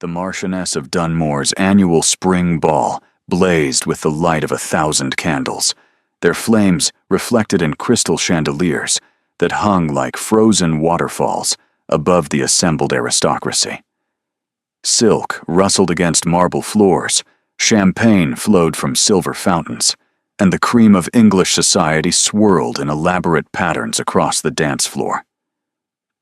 The Marchioness of Dunmore's annual spring ball blazed with the light of 1,000 candles, their flames reflected in crystal chandeliers that hung like frozen waterfalls above the assembled aristocracy. Silk rustled against marble floors, champagne flowed from silver fountains, and the cream of English society swirled in elaborate patterns across the dance floor.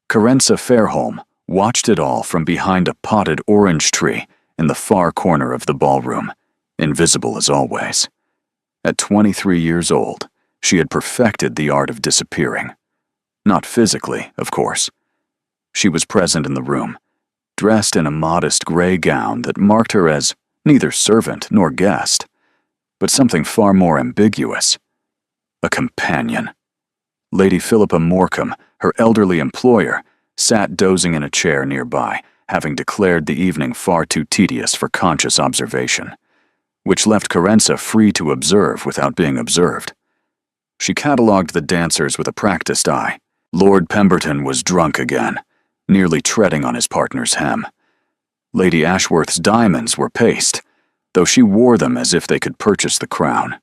Carenza Fairholme watched it all from behind a potted orange tree in the far corner of the ballroom, invisible as always. At 23 years old, she had perfected the art of disappearing. Not physically, of course. She was present in the room, dressed in a modest gray gown that marked her as neither servant nor guest, but something far more ambiguous. A companion. Lady Philippa Morecambe, her elderly employer, sat dozing in a chair nearby, having declared the evening far too tedious for conscious observation, which left Carenza free to observe without being observed. She catalogued the dancers with a practiced eye. Lord Pemberton was drunk again, nearly treading on his partner's hem. Lady Ashworth's diamonds were paste, though she wore them as if they could purchase the crown.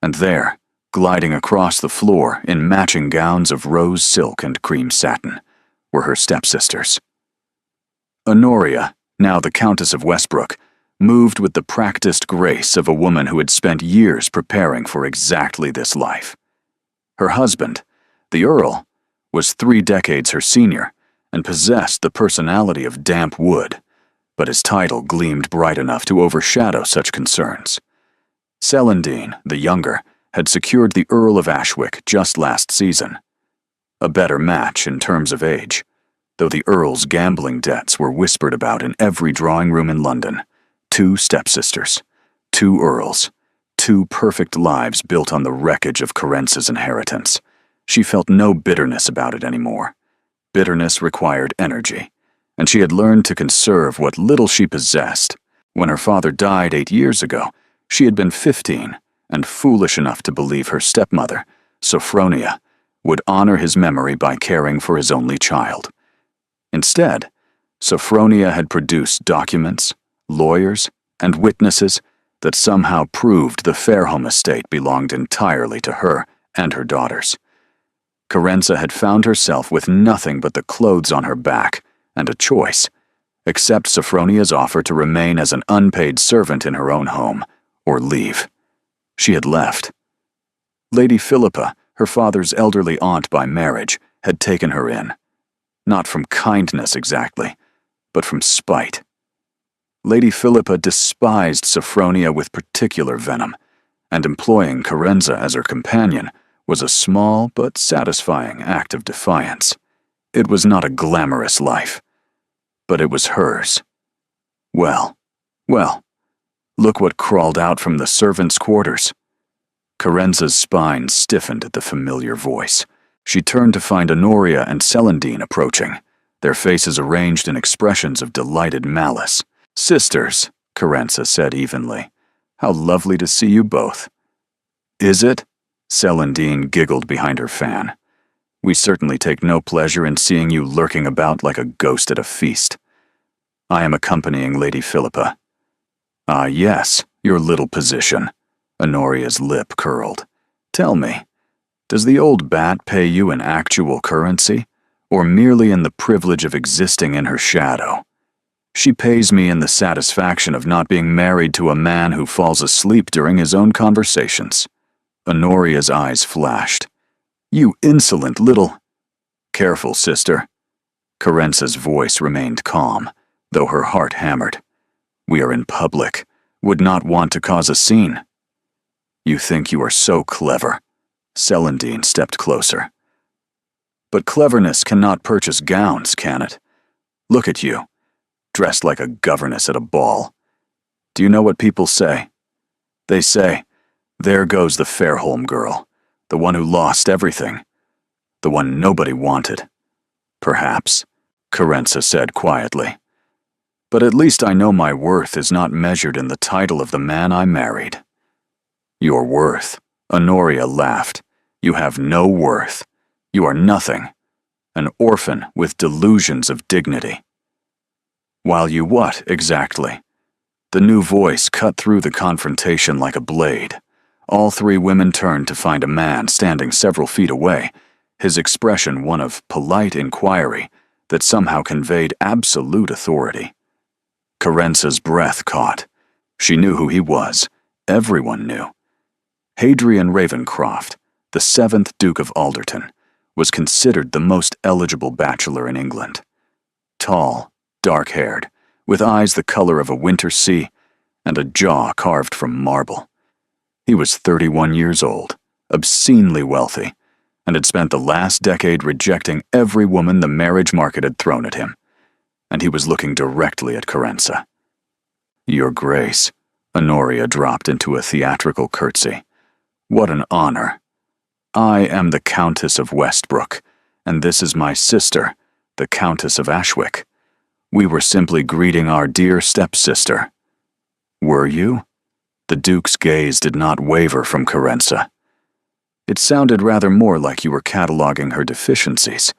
And there, gliding across the floor in matching gowns of rose silk and cream satin, were her stepsisters. Honoria, now the Countess of Westbrook, moved with the practiced grace of a woman who had spent years preparing for exactly this life. Her husband, the Earl, was 3 decades her senior and possessed the personality of damp wood, but his title gleamed bright enough to overshadow such concerns. Celandine, the younger, had secured the Earl of Ashwick just last season. A better match in terms of age, though the Earl's gambling debts were whispered about in every drawing room in London. 2 stepsisters, 2 Earls, 2 perfect lives built on the wreckage of Carenza's inheritance. She felt no bitterness about it anymore. Bitterness required energy, and she had learned to conserve what little she possessed. When her father died 8 years ago, she had been 15 and foolish enough to believe her stepmother, Sophronia, would honor his memory by caring for his only child. Instead, Sophronia had produced documents, lawyers, and witnesses that somehow proved the Fairholme estate belonged entirely to her and her daughters. Carenza had found herself with nothing but the clothes on her back and a choice: accept Sophronia's offer to remain as an unpaid servant in her own home, or leave. She had left. Lady Philippa, her father's elderly aunt by marriage, had taken her in. Not from kindness exactly, but from spite. Lady Philippa despised Sophronia with particular venom, and employing Carenza as her companion was a small but satisfying act of defiance. It was not a glamorous life, but it was hers. Well, look what crawled out from the servants' quarters. Carenza's spine stiffened at the familiar voice. She turned to find Honoria and Celandine approaching, their faces arranged in expressions of delighted malice. "Sisters," Carenza said evenly. "How lovely to see you both." "Is it?" Celandine giggled behind her fan. "We certainly take no pleasure in seeing you lurking about like a ghost at a feast. I am accompanying Lady Philippa." "Ah, yes, your little position." Honoria's lip curled. "Tell me, does the old bat pay you in actual currency, or merely in the privilege of existing in her shadow?" "She pays me in the satisfaction of not being married to a man who falls asleep during his own conversations." Honoria's eyes flashed. "You insolent little—" "Careful, sister." Carenza's voice remained calm, though her heart hammered. "We are in public, would not want to cause a scene." "You think you are so clever." Celandine stepped closer. "But cleverness cannot purchase gowns, can it? Look at you, dressed like a governess at a ball. Do you know what people say? They say, 'There goes the Fairholme girl, the one who lost everything, the one nobody wanted.' Perhaps," Carenza said quietly. "But at least I know my worth is not measured in the title of the man I married." "Your worth?" Honoria laughed. "You have no worth. You are nothing. An orphan with delusions of dignity." While you what, exactly? The new voice cut through the confrontation like a blade. All three women turned to find a man standing several feet away, his expression one of polite inquiry that somehow conveyed absolute authority. Carence's breath caught. She knew who he was. Everyone knew. Hadrian Ravencroft, the 7th Duke of Alderton, was considered the most eligible bachelor in England. Tall, dark-haired, with eyes the color of a winter sea and a jaw carved from marble. He was 31 years old, obscenely wealthy, and had spent the last decade rejecting every woman the marriage market had thrown at him. And he was looking directly at Carence. "Your Grace," Honoria dropped into a theatrical curtsy. "What an honor. I am the Countess of Westbrook, and this is my sister, the Countess of Ashwick. We were simply greeting our dear stepsister." "Were you?" The Duke's gaze did not waver from Carence. "It sounded rather more like you were cataloging her deficiencies.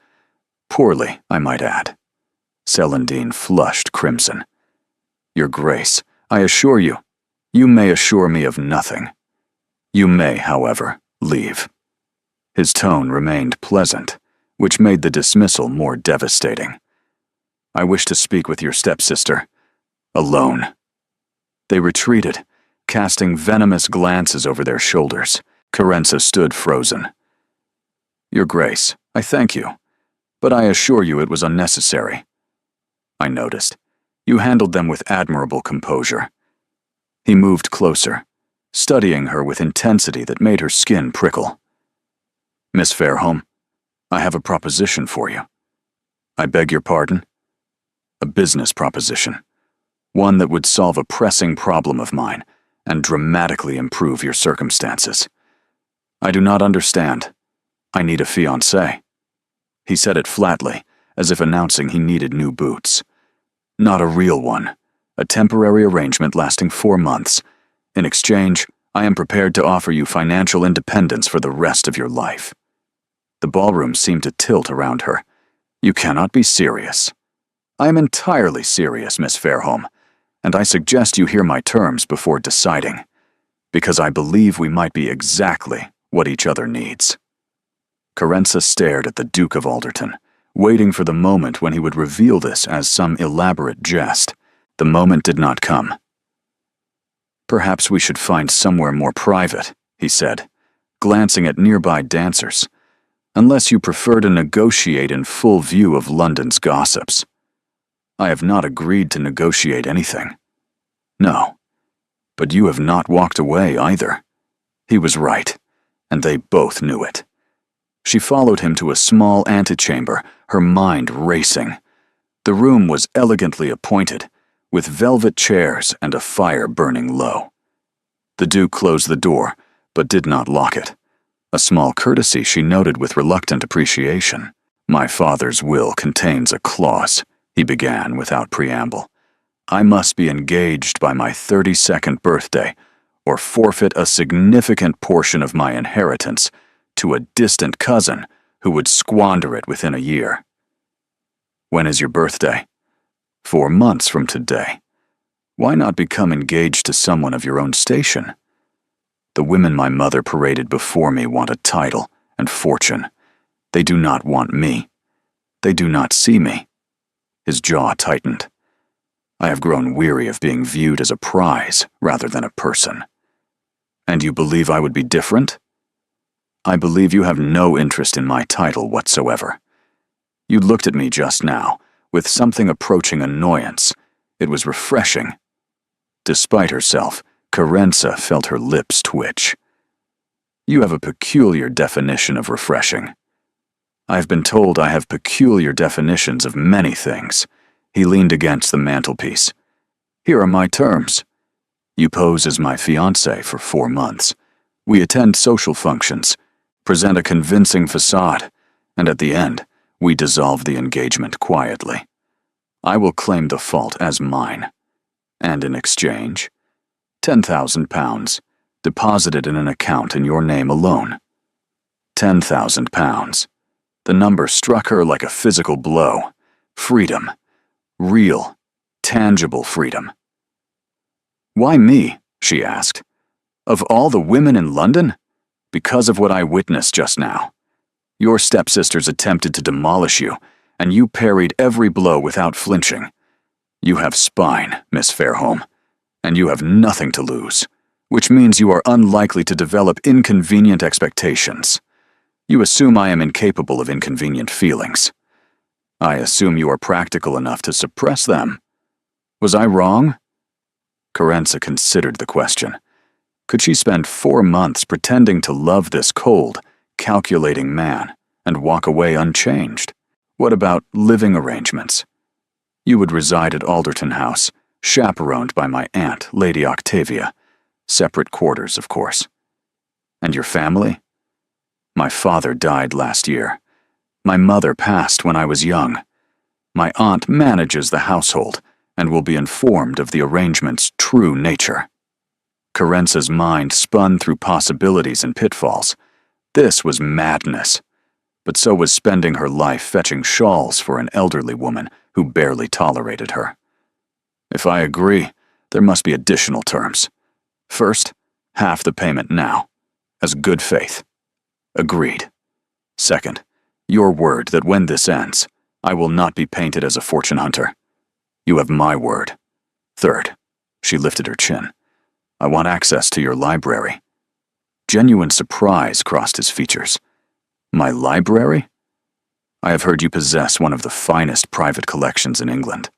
Poorly, I might add." Celandine flushed crimson. "Your Grace, I assure you, you may assure me of nothing. You may, however, leave." His tone remained pleasant, which made the dismissal more devastating. "I wish to speak with your stepsister. Alone." They retreated, casting venomous glances over their shoulders. Carence stood frozen. "Your Grace, I thank you, but I assure you it was unnecessary." "I noticed. You handled them with admirable composure." He moved closer, studying her with intensity that made her skin prickle. "Miss Fairholme, I have a proposition for you." "I beg your pardon?" "A business proposition. One that would solve a pressing problem of mine and dramatically improve your circumstances." "I do not understand. I need a fiancé." He said it flatly, as if announcing he needed new boots. "Not a real one. A temporary arrangement lasting 4 months. In exchange, I am prepared to offer you financial independence for the rest of your life." The ballroom seemed to tilt around her. "You cannot be serious." "I am entirely serious, Miss Fairholme, and I suggest you hear my terms before deciding, because I believe we might be exactly what each other needs." Carence stared at the Duke of Alderton, waiting for the moment when he would reveal this as some elaborate jest. The moment did not come. "Perhaps we should find somewhere more private," he said, glancing at nearby dancers, "unless you prefer to negotiate in full view of London's gossips." "I have not agreed to negotiate anything." "No. But you have not walked away either." He was right, and they both knew it. She followed him to a small antechamber, her mind racing. The room was elegantly appointed, with velvet chairs and a fire burning low. The Duke closed the door, but did not lock it. A small courtesy she noted with reluctant appreciation. "My father's will contains a clause," he began without preamble. "I must be engaged by my 32nd birthday, or forfeit a significant portion of my inheritance to a distant cousin who would squander it within a year." "When is your birthday?" 4 months from today. Why not become engaged to someone of your own station?" "The women my mother paraded before me want a title and fortune. They do not want me. They do not see me." His jaw tightened. "I have grown weary of being viewed as a prize rather than a person." "And you believe I would be different?" "I believe you have no interest in my title whatsoever. You looked at me just now, with something approaching annoyance. It was refreshing." Despite herself, Carence felt her lips twitch. "You have a peculiar definition of refreshing." "I've been told I have peculiar definitions of many things." He leaned against the mantelpiece. "Here are my terms. You pose as my fiancé for 4 months. We attend social functions, present a convincing facade, and at the end, we dissolve the engagement quietly. I will claim the fault as mine. And in exchange, £10,000, deposited in an account in your name alone." £10,000. The number struck her like a physical blow. Freedom. Real, tangible freedom. "Why me?" she asked. "Of all the women in London? Because of what I witnessed just now. Your stepsisters attempted to demolish you, and you parried every blow without flinching. You have spine, Miss Fairholme, and you have nothing to lose, which means you are unlikely to develop inconvenient expectations. You assume I am incapable of inconvenient feelings. I assume you are practical enough to suppress them. Was I wrong?" Carenza considered the question. Could she spend 4 months pretending to love this cold, calculating man and walk away unchanged? What about living arrangements? You would reside at Alderton House, chaperoned by my aunt, Lady Octavia. Separate quarters, of course. And your family? My father died last year. My mother passed when I was young. My aunt manages the household and will be informed of the arrangement's true nature. Carenza's mind spun through possibilities and pitfalls. This was madness. But so was spending her life fetching shawls for an elderly woman who barely tolerated her. If I agree, there must be additional terms. First, half the payment now, as good faith. Agreed. Second, your word that when this ends, I will not be painted as a fortune hunter. You have my word. Third, she lifted her chin. I want access to your library. Genuine surprise crossed his features. My library? I have heard you possess one of the finest private collections in England.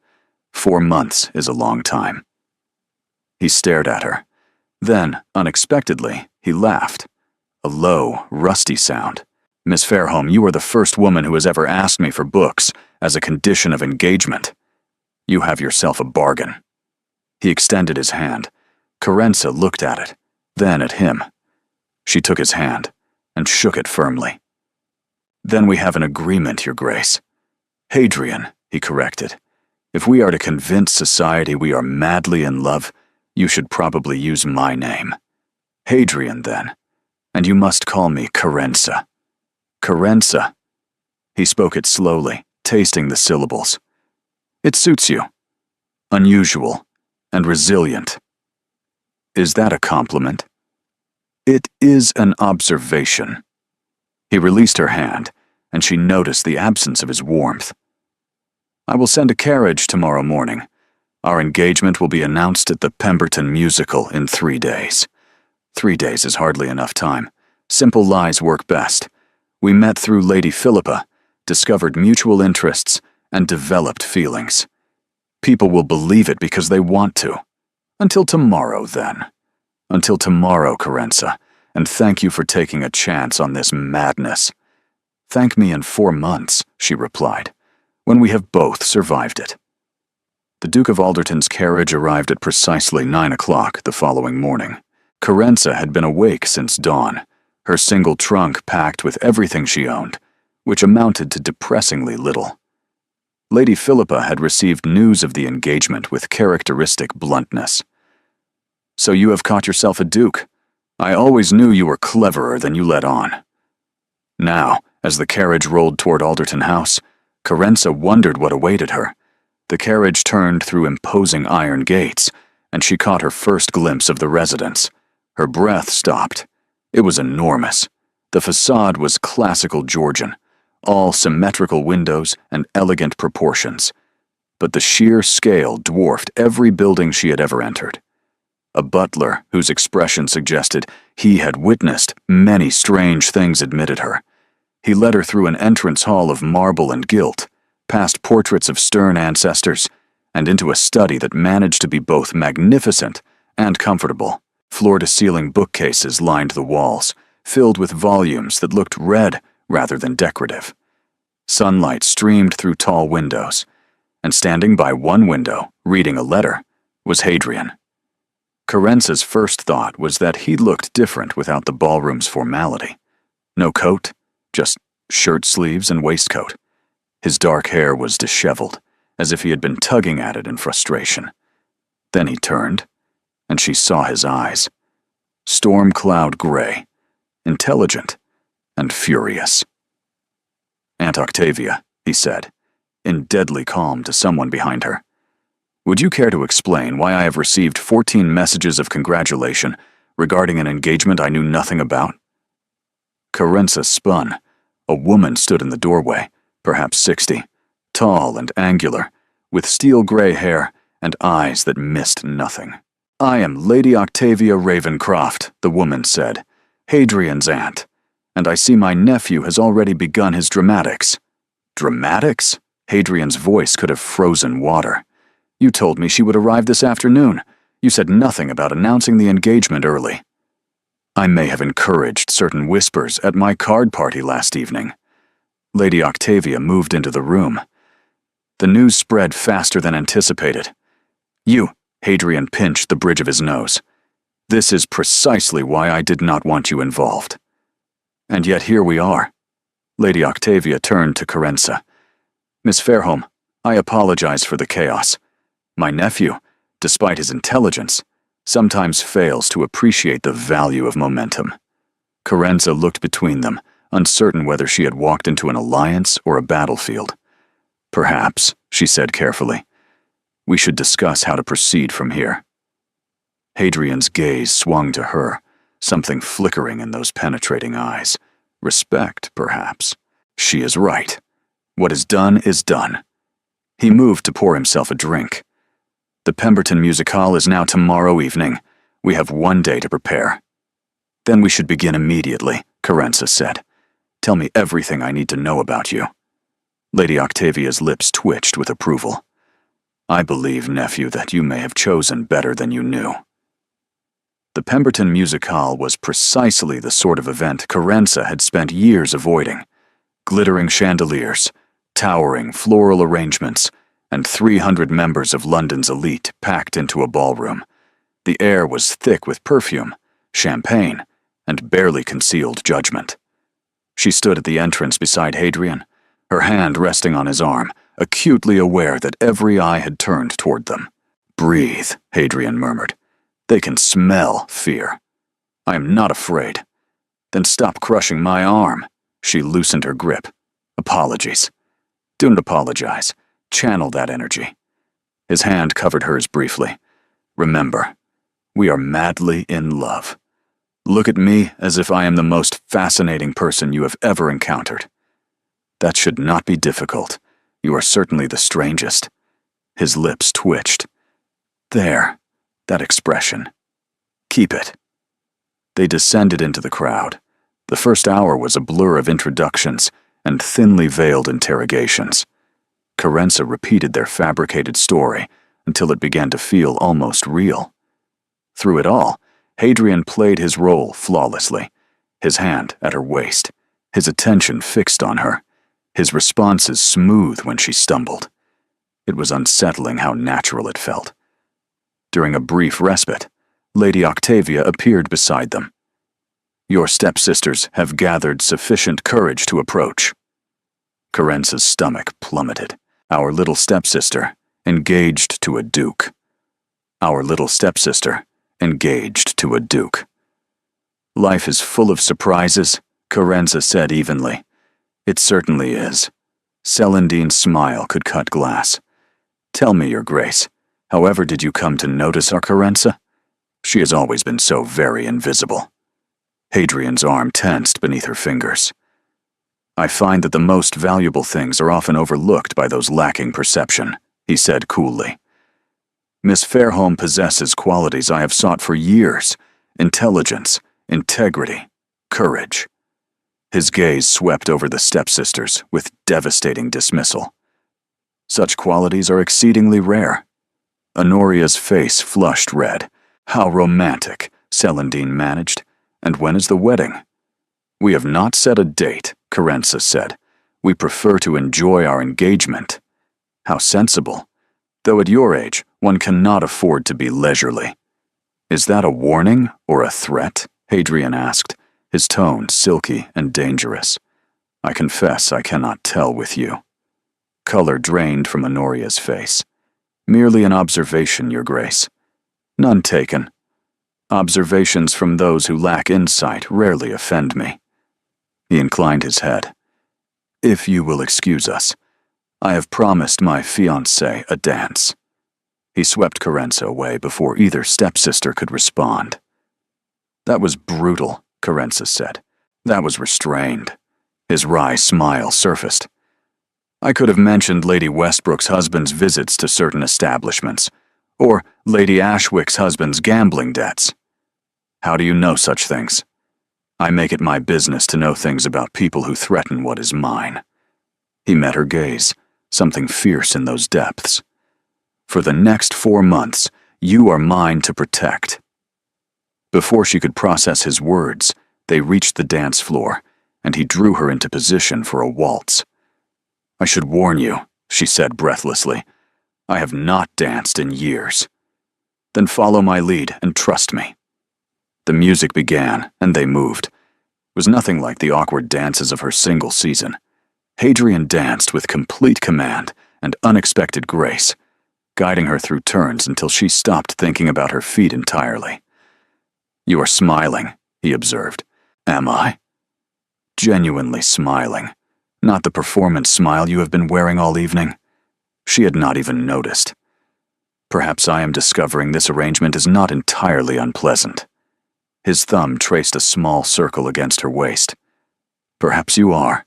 4 months is a long time. He stared at her. Then, unexpectedly, he laughed. A low, rusty sound. Miss Fairholme, you are the first woman who has ever asked me for books as a condition of engagement. You have yourself a bargain. He extended his hand. Carenza looked at it, then at him. She took his hand and shook it firmly. Then we have an agreement, Your Grace. Hadrian, he corrected. If we are to convince society we are madly in love, you should probably use my name. Hadrian, then. And you must call me Carenza. Carenza. He spoke it slowly, tasting the syllables. It suits you. Unusual and resilient. Is that a compliment? It is an observation. He released her hand, and she noticed the absence of his warmth. I will send a carriage tomorrow morning. Our engagement will be announced at the Pemberton Musical in 3 days. 3 days is hardly enough time. Simple lies work best. We met through Lady Philippa, discovered mutual interests, and developed feelings. People will believe it because they want to. Until tomorrow, then. Until tomorrow, Carenza, and thank you for taking a chance on this madness. Thank me in 4 months, she replied, when we have both survived it. The Duke of Alderton's carriage arrived at precisely 9 o'clock the following morning. Carenza had been awake since dawn, her single trunk packed with everything she owned, which amounted to depressingly little. Lady Philippa had received news of the engagement with characteristic bluntness. So you have caught yourself a duke. I always knew you were cleverer than you let on. Now, as the carriage rolled toward Alderton House, Carenza wondered what awaited her. The carriage turned through imposing iron gates, and she caught her first glimpse of the residence. Her breath stopped. It was enormous. The facade was classical Georgian, all symmetrical windows and elegant proportions. But the sheer scale dwarfed every building she had ever entered. A butler, whose expression suggested he had witnessed many strange things, admitted her. He led her through an entrance hall of marble and gilt, past portraits of stern ancestors, and into a study that managed to be both magnificent and comfortable. Floor-to-ceiling bookcases lined the walls, filled with volumes that looked read rather than decorative. Sunlight streamed through tall windows, and standing by one window, reading a letter, was Hadrian. Carenza's first thought was that he looked different without the ballroom's formality. No coat, just shirt sleeves and waistcoat. His dark hair was disheveled, as if he had been tugging at it in frustration. Then he turned, and she saw his eyes. Storm cloud gray, intelligent, and furious. Aunt Octavia, he said, in deadly calm to someone behind her. Would you care to explain why I have received 14 messages of congratulation regarding an engagement I knew nothing about?" Carenza spun. A woman stood in the doorway, perhaps 60, tall and angular, with steel-gray hair and eyes that missed nothing. "I am Lady Octavia Ravencroft," the woman said, "Hadrian's aunt, and I see my nephew has already begun his dramatics." "Dramatics?" Hadrian's voice could have frozen water. "You told me she would arrive this afternoon. You said nothing about announcing the engagement early." "I may have encouraged certain whispers at my card party last evening." Lady Octavia moved into the room. The news spread faster than anticipated. "You," Hadrian pinched the bridge of his nose. "This is precisely why I did not want you involved." "And yet here we are." Lady Octavia turned to Carenza. "Miss Fairholme, I apologize for the chaos. My nephew, despite his intelligence, sometimes fails to appreciate the value of momentum." Carenza looked between them, uncertain whether she had walked into an alliance or a battlefield. "Perhaps," she said carefully, "we should discuss how to proceed from here." Hadrian's gaze swung to her, something flickering in those penetrating eyes. Respect, perhaps. She is right. What is done is done. He moved to pour himself a drink. "The Pemberton Music Hall is now tomorrow evening. We have one day to prepare." "Then we should begin immediately," Carenza said. "Tell me everything I need to know about you." Lady Octavia's lips twitched with approval. "I believe, nephew, that you may have chosen better than you knew." The Pemberton Music Hall was precisely the sort of event Carenza had spent years avoiding. Glittering chandeliers, towering floral arrangements, and 300 members of London's elite packed into a ballroom. The air was thick with perfume, champagne, and barely concealed judgment. She stood at the entrance beside Hadrian, her hand resting on his arm, acutely aware that every eye had turned toward them. "Breathe," Hadrian murmured. "They can smell fear." "I am not afraid." "Then stop crushing my arm." She loosened her grip. "Apologies." "Do not apologize. Channel that energy." His hand covered hers briefly. "Remember, we are madly in love. Look at me as if I am the most fascinating person you have ever encountered." "That should not be difficult. You are certainly the strangest." His lips twitched. "There, that expression. Keep it." They descended into the crowd. The first hour was a blur of introductions and thinly veiled interrogations. Carenza repeated their fabricated story until it began to feel almost real. Through it all, Hadrian played his role flawlessly, his hand at her waist, his attention fixed on her, his responses smooth when she stumbled. It was unsettling how natural it felt. During a brief respite, Lady Octavia appeared beside them. "Your stepsisters have gathered sufficient courage to approach." Carenza's stomach plummeted. Our little stepsister, engaged to a duke. Our little stepsister, engaged to a duke. "Life is full of surprises," Carenza said evenly. "It certainly is." Celandine's smile could cut glass. "Tell me, Your Grace, however did you come to notice our Carenza? She has always been so very invisible." Hadrian's arm tensed beneath her fingers. "I find that the most valuable things are often overlooked by those lacking perception," he said coolly. "Miss Fairholme possesses qualities I have sought for years: intelligence, integrity, courage." His gaze swept over the stepsisters with devastating dismissal. "Such qualities are exceedingly rare." Honoria's face flushed red. "How romantic," Celandine managed. "And when is the wedding?" "We have not set a date," Carenza said. "We prefer to enjoy our engagement." "How sensible. Though at your age, one cannot afford to be leisurely." "Is that a warning or a threat?" Hadrian asked, his tone silky and dangerous. "I confess I cannot tell with you." Color drained from Honoria's face. "Merely an observation, Your Grace." "None taken." "Observations from those who lack insight rarely offend me." He inclined his head. "If you will excuse us, I have promised my fiancée a dance." He swept Carenza away before either stepsister could respond. "That was brutal," Carenza said. "That was restrained." His wry smile surfaced. "I could have mentioned Lady Westbrook's husband's visits to certain establishments, or Lady Ashwick's husband's gambling debts. How do you know such things? I make it my business to know things about people who threaten what is mine." He met her gaze, something fierce in those depths. "For the next 4 months, you are mine to protect." Before she could process his words, they reached the dance floor, and he drew her into position for a waltz. "I should warn you," she said breathlessly. "I have not danced in years." "Then follow my lead and trust me." The music began, and they moved. It was nothing like the awkward dances of her single season. Hadrian danced with complete command and unexpected grace, guiding her through turns until she stopped thinking about her feet entirely. "You are smiling," he observed. "Am I?" "Genuinely smiling. Not the performance smile you have been wearing all evening." She had not even noticed. "Perhaps I am discovering this arrangement is not entirely unpleasant." His thumb traced a small circle against her waist. "Perhaps you are."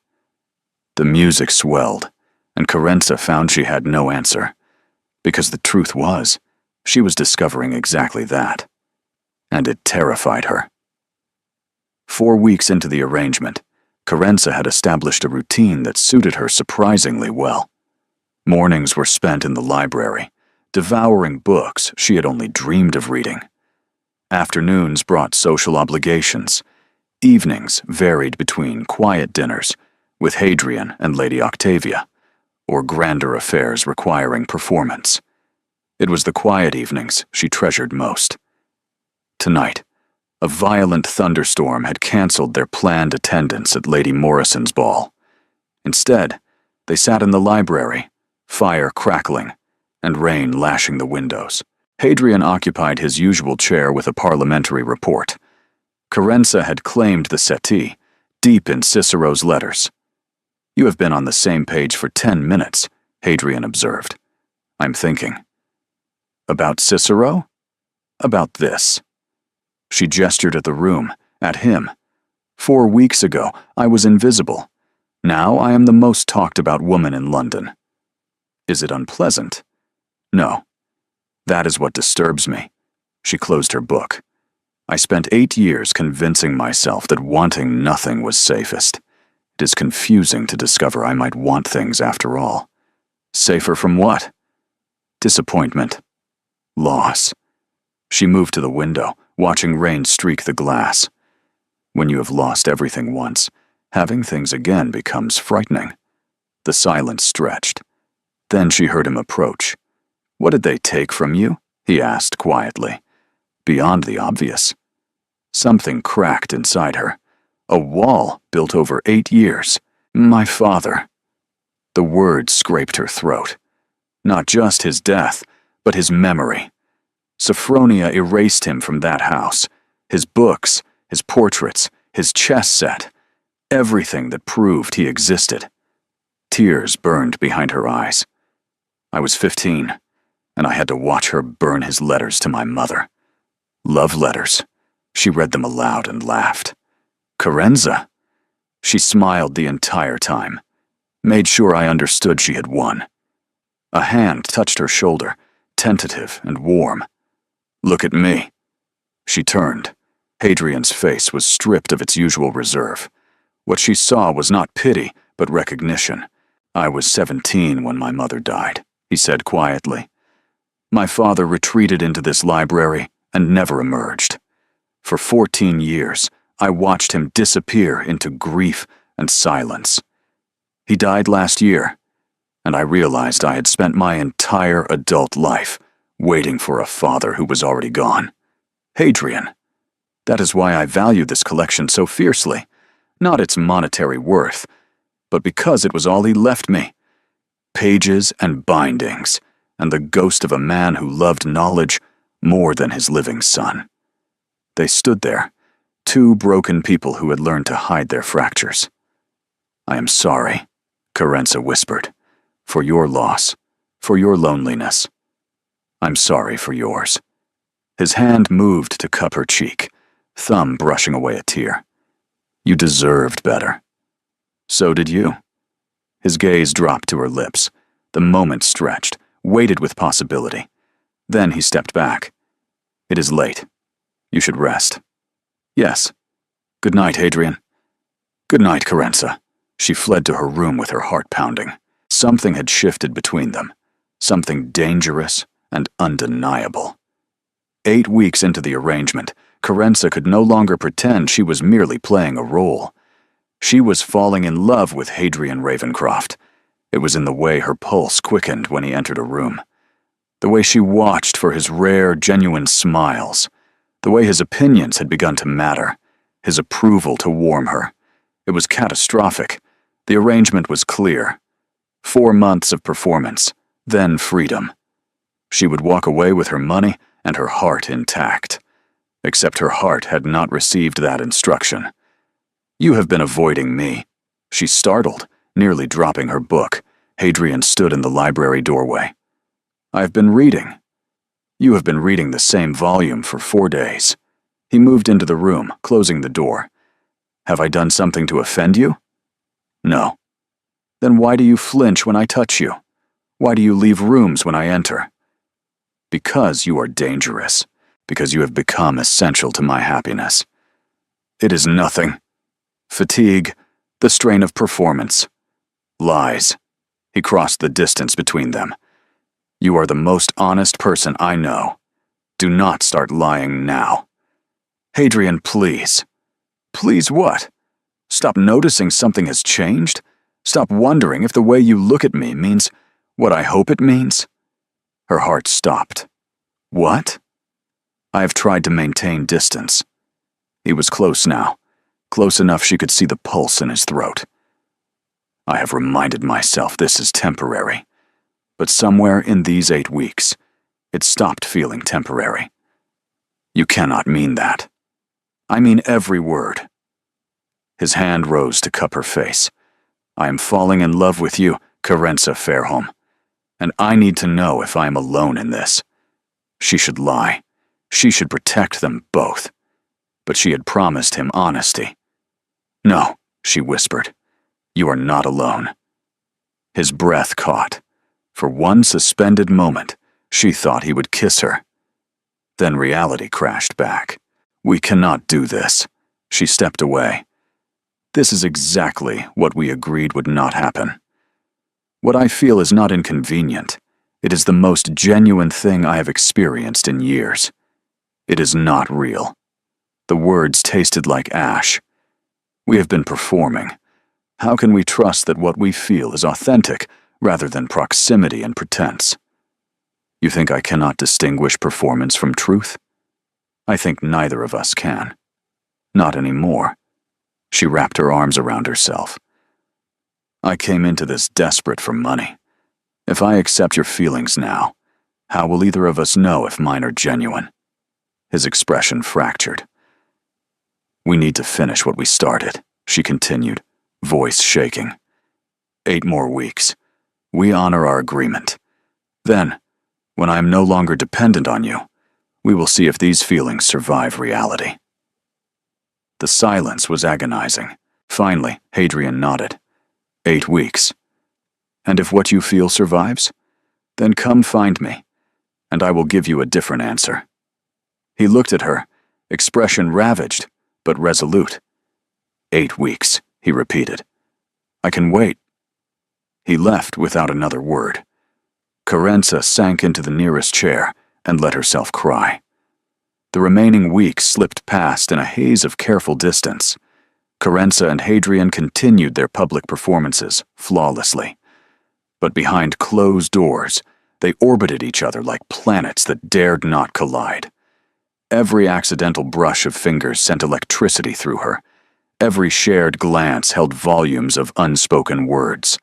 The music swelled, and Carenza found she had no answer, because the truth was, she was discovering exactly that. And it terrified her. 4 weeks into the arrangement, Carenza had established a routine that suited her surprisingly well. Mornings were spent in the library, devouring books she had only dreamed of reading. Afternoons brought social obligations. Evenings varied between quiet dinners with Hadrian and Lady Octavia, or grander affairs requiring performance. It was the quiet evenings she treasured most. Tonight, a violent thunderstorm had canceled their planned attendance at Lady Morrison's ball. Instead, they sat in the library, fire crackling, and rain lashing the windows. Hadrian occupied his usual chair with a parliamentary report. Carenza had claimed the settee, deep in Cicero's letters. "You have been on the same page for 10 minutes, Hadrian observed. "I'm thinking." "About Cicero?" "About this." She gestured at the room, at him. 4 weeks ago, I was invisible. Now I am the most talked about woman in London. Is it unpleasant? No. That is what disturbs me. She closed her book. I spent 8 years convincing myself that wanting nothing was safest. It is confusing to discover I might want things after all. Safer from what? Disappointment. Loss. She moved to the window, watching rain streak the glass. When you have lost everything once, having things again becomes frightening. The silence stretched. Then she heard him approach. "What did they take from you?" he asked quietly. Beyond the obvious. Something cracked inside her. A wall built over 8 years. "My father." The words scraped her throat. Not just his death, but his memory. Sophronia erased him from that house. His books, his portraits, his chess set. Everything that proved he existed. Tears burned behind her eyes. I was 15, and I had to watch her burn his letters to my mother. Love letters. She read them aloud and laughed. "Carenza." She smiled the entire time. Made sure I understood she had won. A hand touched her shoulder, tentative and warm. "Look at me." She turned. Hadrian's face was stripped of its usual reserve. What she saw was not pity, but recognition. "I was 17 when my mother died," he said quietly. "My father retreated into this library and never emerged. For 14 years, I watched him disappear into grief and silence. He died last year, and I realized I had spent my entire adult life waiting for a father who was already gone. Hadrian. That is why I value this collection so fiercely, not its monetary worth, but because it was all he left me. Pages and bindings, and the ghost of a man who loved knowledge more than his living son." They stood there, 2 broken people who had learned to hide their fractures. "I am sorry," Carenza whispered, "for your loss, for your loneliness." I'm sorry for yours." His hand moved to cup her cheek, thumb brushing away a tear. "You deserved better." "So did you." His gaze dropped to her lips. The moment stretched, waited with possibility. Then he stepped back. "It is late. You should rest." "Yes. Good night, Hadrian." "Good night, Carenza." She fled to her room with her heart pounding. Something had shifted between them. Something dangerous and undeniable. 8 weeks into the arrangement, Carenza could no longer pretend she was merely playing a role. She was falling in love with Hadrian Ravencroft. It was in the way her pulse quickened when he entered a room. The way she watched for his rare, genuine smiles. The way his opinions had begun to matter. His approval to warm her. It was catastrophic. The arrangement was clear. 4 months of performance, then freedom. She would walk away with her money and her heart intact. Except her heart had not received that instruction. "You have been avoiding me." She startled, nearly dropping her book. Hadrian stood in the library doorway. "I've been reading." "You have been reading the same volume for 4 days." He moved into the room, closing the door. "Have I done something to offend you?" "No." "Then why do you flinch when I touch you? Why do you leave rooms when I enter?" "Because you are dangerous. Because you have become essential to my happiness." "It is nothing." "Fatigue, the strain of performance." "Lies." He crossed the distance between them. "You are the most honest person I know. Do not start lying now." "Hadrian, please." "Please what? Stop noticing something has changed? Stop wondering if the way you look at me means what I hope it means?" Her heart stopped. "What?" "I have tried to maintain distance." He was close now, close enough she could see the pulse in his throat. "I have reminded myself this is temporary. But somewhere in these 8 weeks, it stopped feeling temporary." "You cannot mean that." "I mean every word." His hand rose to cup her face. "I am falling in love with you, Carenza Fairholme. And I need to know if I am alone in this." She should lie. She should protect them both. But she had promised him honesty. "No," she whispered. "You are not alone." His breath caught. For one suspended moment, she thought he would kiss her. Then reality crashed back. "We cannot do this." She stepped away. "This is exactly what we agreed would not happen. What I feel is not inconvenient. It is the most genuine thing I have experienced in years. It is not real." The words tasted like ash. "We have been performing. How can we trust that what we feel is authentic rather than proximity and pretense? You think I cannot distinguish performance from truth? I think neither of us can. Not anymore." She wrapped her arms around herself. "I came into this desperate for money. If I accept your feelings now, how will either of us know if mine are genuine?" His expression fractured. "We need to finish what we started," she continued, voice shaking. 8 more weeks. We honor our agreement. Then, when I am no longer dependent on you, we will see if these feelings survive reality." The silence was agonizing. Finally, Hadrian nodded. 8 weeks. "And if what you feel survives, then come find me, and I will give you a different answer." He looked at her, expression ravaged, but resolute. 8 weeks, he repeated. "I can wait." He left without another word. Carenza sank into the nearest chair and let herself cry. The remaining weeks slipped past in a haze of careful distance. Carenza and Hadrian continued their public performances flawlessly. But behind closed doors, they orbited each other like planets that dared not collide. Every accidental brush of fingers sent electricity through her. Every shared glance held volumes of unspoken words.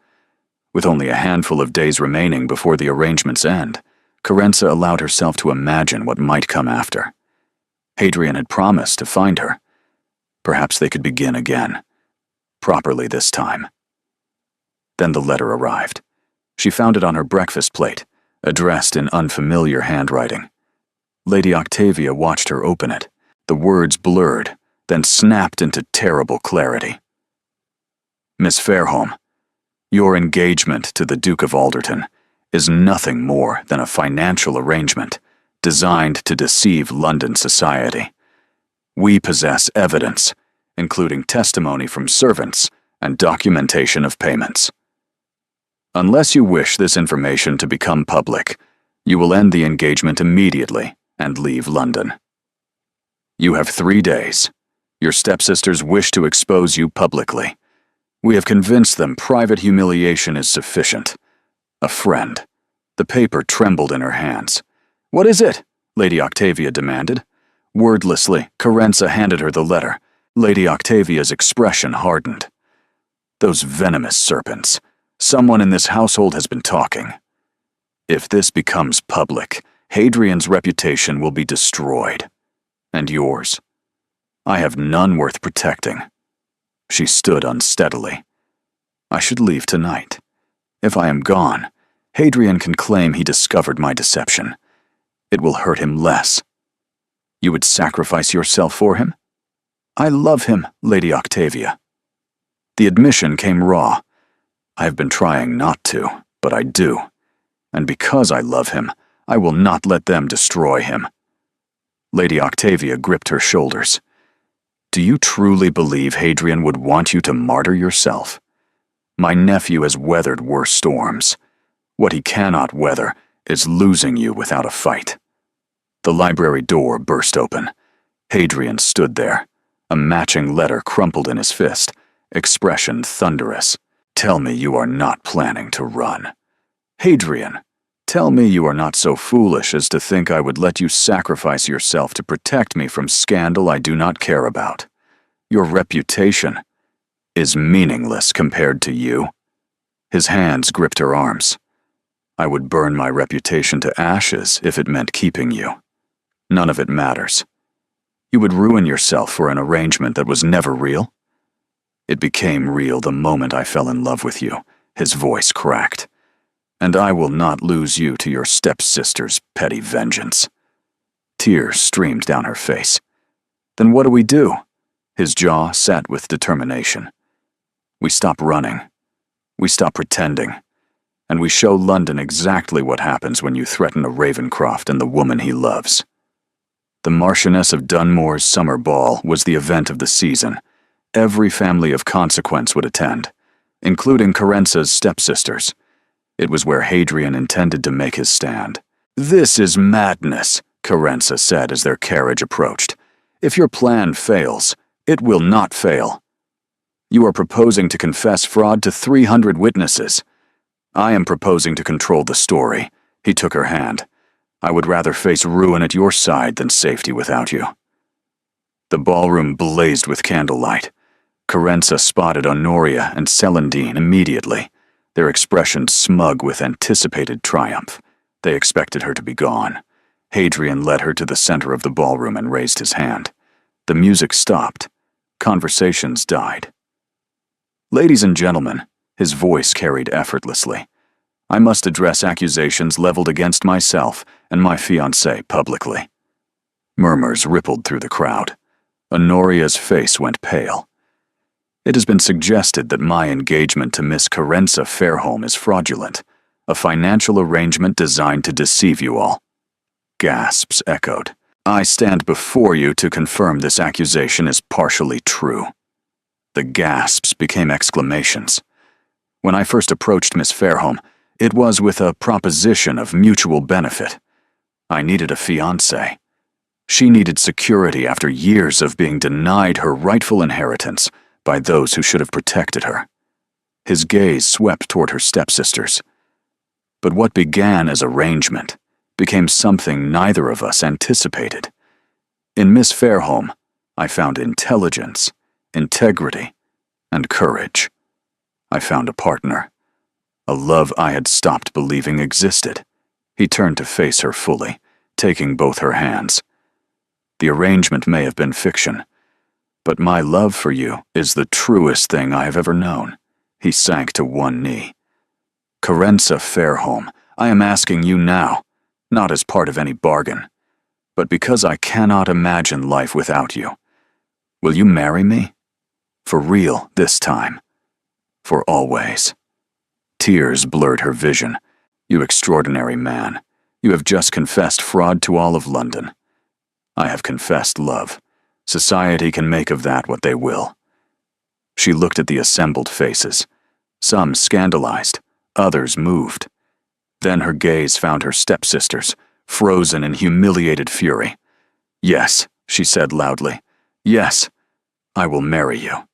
With only a handful of days remaining before the arrangement's end, Carenza allowed herself to imagine what might come after. Hadrian had promised to find her. Perhaps they could begin again. Properly this time. Then the letter arrived. She found it on her breakfast plate, addressed in unfamiliar handwriting. Lady Octavia watched her open it. The words blurred, then snapped into terrible clarity. Miss Fairholme, your engagement to the Duke of Alderton is nothing more than a financial arrangement designed to deceive London society. We possess evidence, including testimony from servants and documentation of payments. Unless you wish this information to become public, you will end the engagement immediately and leave London. You have 3 days. Your stepsisters wish to expose you publicly. We have convinced them private humiliation is sufficient. A friend. The paper trembled in her hands. "What is it?" Lady Octavia demanded. Wordlessly, Corenza handed her the letter. Lady Octavia's expression hardened. "Those venomous serpents. Someone in this household has been talking. If this becomes public, Hadrian's reputation will be destroyed. And yours? I have none worth protecting." She stood unsteadily. "I should leave tonight. If I am gone, Hadrian can claim he discovered my deception. It will hurt him less." "You would sacrifice yourself for him?" "I love him, Lady Octavia." The admission came raw. "I have been trying not to, but I do. And because I love him, I will not let them destroy him." Lady Octavia gripped her shoulders. "Do you truly believe Hadrian would want you to martyr yourself? My nephew has weathered worse storms. What he cannot weather is losing you without a fight." The library door burst open. Hadrian stood there, a matching letter crumpled in his fist, expression thunderous. "Tell me you are not planning to run. Hadrian, tell me you are not so foolish as to think I would let you sacrifice yourself to protect me from scandal I do not care about. Your reputation is meaningless compared to you." His hands gripped her arms. "I would burn my reputation to ashes if it meant keeping you. None of it matters. You would ruin yourself for an arrangement that was never real?" "It became real the moment I fell in love with you," his voice cracked. "And I will not lose you to your stepsister's petty vengeance." Tears streamed down her face. "Then what do we do?" His jaw set with determination. "We stop running. We stop pretending. And we show London exactly what happens when you threaten a Ravencroft and the woman he loves." The Marchioness of Dunmore's summer ball was the event of the season. Every family of consequence would attend, including Corenza's stepsisters. It was where Hadrian intended to make his stand. "This is madness," Corenza said as their carriage approached. "If your plan fails, it will not fail. You are proposing to confess fraud to 300 witnesses. I am proposing to control the story." He took her hand. "I would rather face ruin at your side than safety without you." The ballroom blazed with candlelight. Corenza spotted Honoria and Celandine immediately, their expressions smug with anticipated triumph. They expected her to be gone. Hadrian led her to the center of the ballroom and raised his hand. The music stopped. Conversations died. "Ladies and gentlemen," his voice carried effortlessly, "I must address accusations leveled against myself and my fiancée publicly." Murmurs rippled through the crowd. Honoria's face went pale. "It has been suggested that my engagement to Miss Corenza Fairholme is fraudulent, a financial arrangement designed to deceive you all." Gasps echoed. "I stand before you to confirm this accusation is partially true." The gasps became exclamations. "When I first approached Miss Fairholme, it was with a proposition of mutual benefit. I needed a fiancé. She needed security after years of being denied her rightful inheritance by those who should have protected her." His gaze swept toward her stepsisters. "But what began as arrangement became something neither of us anticipated. In Miss Fairholme, I found intelligence, integrity, and courage. I found a partner, a love I had stopped believing existed." He turned to face her fully, taking both her hands. "The arrangement may have been fiction, but my love for you is the truest thing I have ever known." He sank to one knee. "Corenza Fairholme, I am asking you now, not as part of any bargain, but because I cannot imagine life without you. Will you marry me? For real this time. For always." Tears blurred her vision. "You extraordinary man. You have just confessed fraud to all of London." "I have confessed love. Society can make of that what they will." She looked at the assembled faces. Some scandalized, others moved. Then her gaze found her stepsisters, frozen in humiliated fury. "Yes," she said loudly. "Yes, I will marry you."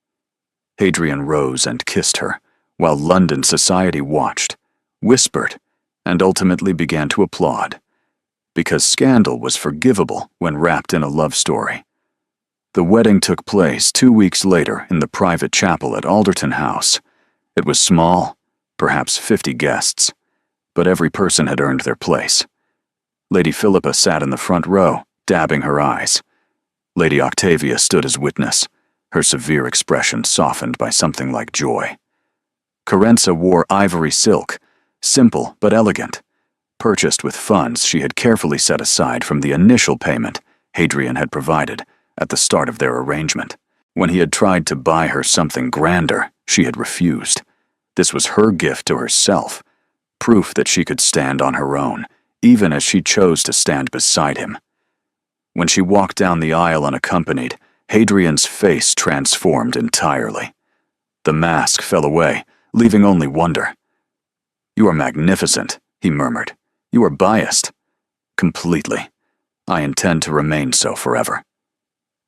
Hadrian rose and kissed her, while London society watched, whispered, and ultimately began to applaud. Because scandal was forgivable when wrapped in a love story. The wedding took place 2 weeks later in the private chapel at Alderton House. It was small, perhaps 50 guests, but every person had earned their place. Lady Philippa sat in the front row, dabbing her eyes. Lady Octavia stood as witness, her severe expression softened by something like joy. Corenza wore ivory silk, simple but elegant, purchased with funds she had carefully set aside from the initial payment Hadrian had provided at the start of their arrangement. When he had tried to buy her something grander, she had refused. This was her gift to herself, proof that she could stand on her own, even as she chose to stand beside him. When she walked down the aisle unaccompanied, Hadrian's face transformed entirely. The mask fell away, leaving only wonder. "You are magnificent," he murmured. "You are biased." "Completely. I intend to remain so forever."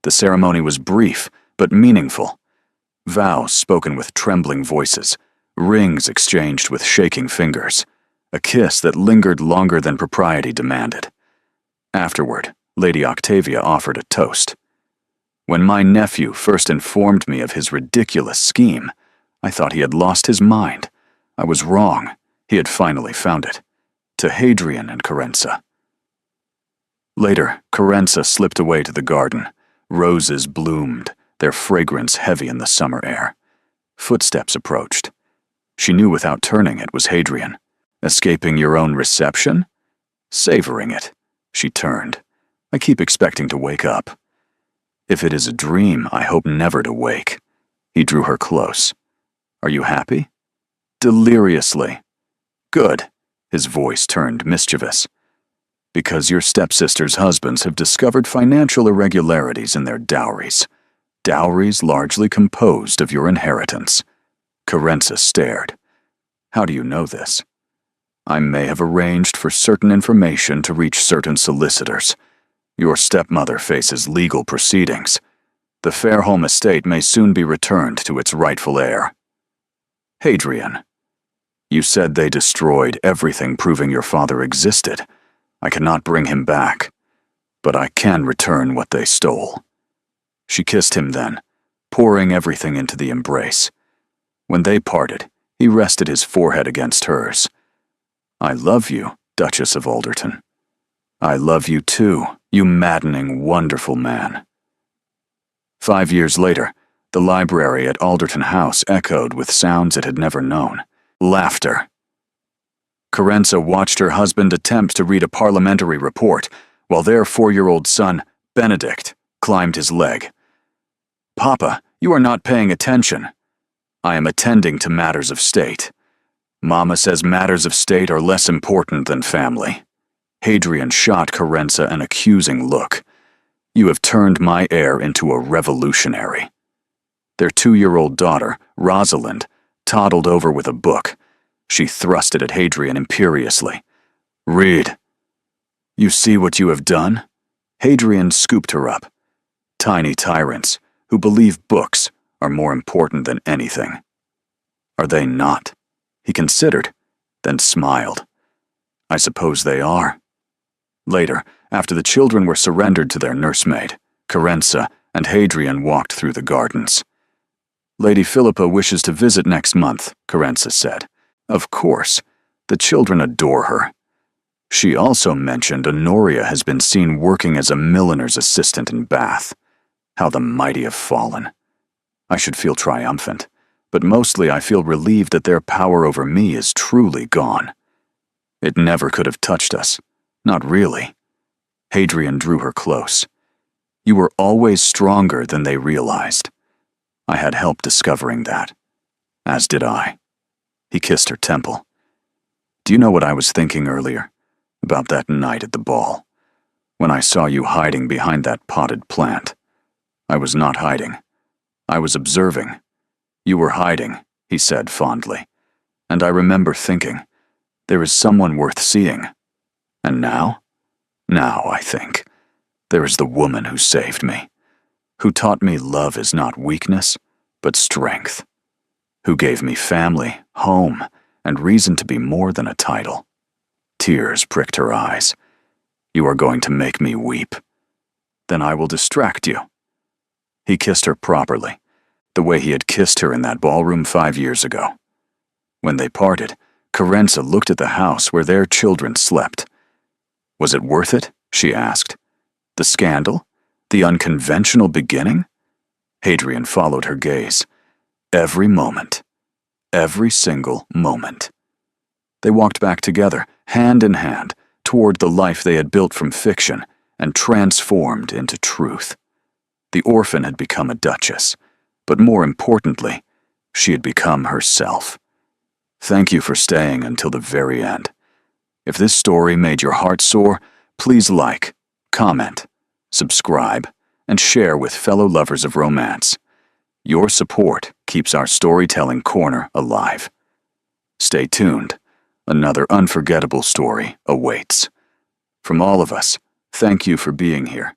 The ceremony was brief, but meaningful. Vows spoken with trembling voices, rings exchanged with shaking fingers, a kiss that lingered longer than propriety demanded. Afterward, Lady Octavia offered a toast. "When my nephew first informed me of his ridiculous scheme, I thought he had lost his mind. I was wrong. He had finally found it. To Hadrian and Corenza." Later, Corenza slipped away to the garden. Roses bloomed, their fragrance heavy in the summer air. Footsteps approached. She knew without turning it was Hadrian. "Escaping your own reception?" "Savoring it." She turned. "I keep expecting to wake up." "If it is a dream, I hope never to wake." He drew her close. "Are you happy?" "Deliriously." "Good." His voice turned mischievous. "Because your stepsisters' husbands have discovered financial irregularities in their dowries. Dowries largely composed of your inheritance." Corenza stared. "How do you know this?" "I may have arranged for certain information to reach certain solicitors. Your stepmother faces legal proceedings. The Fairholme estate may soon be returned to its rightful heir." "Hadrian, you said they destroyed everything proving your father existed. I cannot bring him back, but I can return what they stole." She kissed him then, pouring everything into the embrace. When they parted, he rested his forehead against hers. "I love you, Duchess of Alderton." "I love you too, you maddening, wonderful man." 5 years later, the library at Alderton House echoed with sounds it had never known. Laughter. Corenza watched her husband attempt to read a parliamentary report, while their 4-year-old son, Benedict, climbed his leg. "Papa, you are not paying attention." "I am attending to matters of state." "Mama says matters of state are less important than family." Hadrian shot Corenza an accusing look. "You have turned my heir into a revolutionary." Their 2-year-old daughter, Rosalind, toddled over with a book. She thrust it at Hadrian imperiously. "Read." "You see what you have done?" Hadrian scooped her up. "Tiny tyrants, who believe books are more important than anything." "Are they not?" He considered, then smiled. "I suppose they are." Later, after the children were surrendered to their nursemaid, Corenza and Hadrian walked through the gardens. "Lady Philippa wishes to visit next month," Corenza said. "Of course. The children adore her." She also mentioned Honoria has been seen working as a milliner's assistant in Bath. How the mighty have fallen. I should feel triumphant, but mostly I feel relieved that their power over me is truly gone. It never could have touched us. Not really. Hadrian drew her close. You were always stronger than they realized. I had help discovering that. As did I. He kissed her temple. Do you know what I was thinking earlier? About that night at the ball. When I saw you hiding behind that potted plant. I was not hiding. I was observing. You were hiding, he said fondly. And I remember thinking, there is someone worth seeing. And now? Now, I think, there is the woman who saved me, who taught me love is not weakness, but strength, who gave me family, home, and reason to be more than a title. Tears pricked her eyes. You are going to make me weep. Then I will distract you. He kissed her properly, the way he had kissed her in that ballroom 5 years ago. When they parted, Carenza looked at the house where their children slept. Was it worth it? She asked. The scandal? The unconventional beginning? Hadrian followed her gaze. Every moment. Every single moment. They walked back together, hand in hand, toward the life they had built from fiction and transformed into truth. The orphan had become a duchess, but more importantly, she had become herself. Thank you for staying until the very end. If this story made your heart soar, please like, comment, subscribe, and share with fellow lovers of romance. Your support keeps our storytelling corner alive. Stay tuned. Another unforgettable story awaits. From all of us, thank you for being here.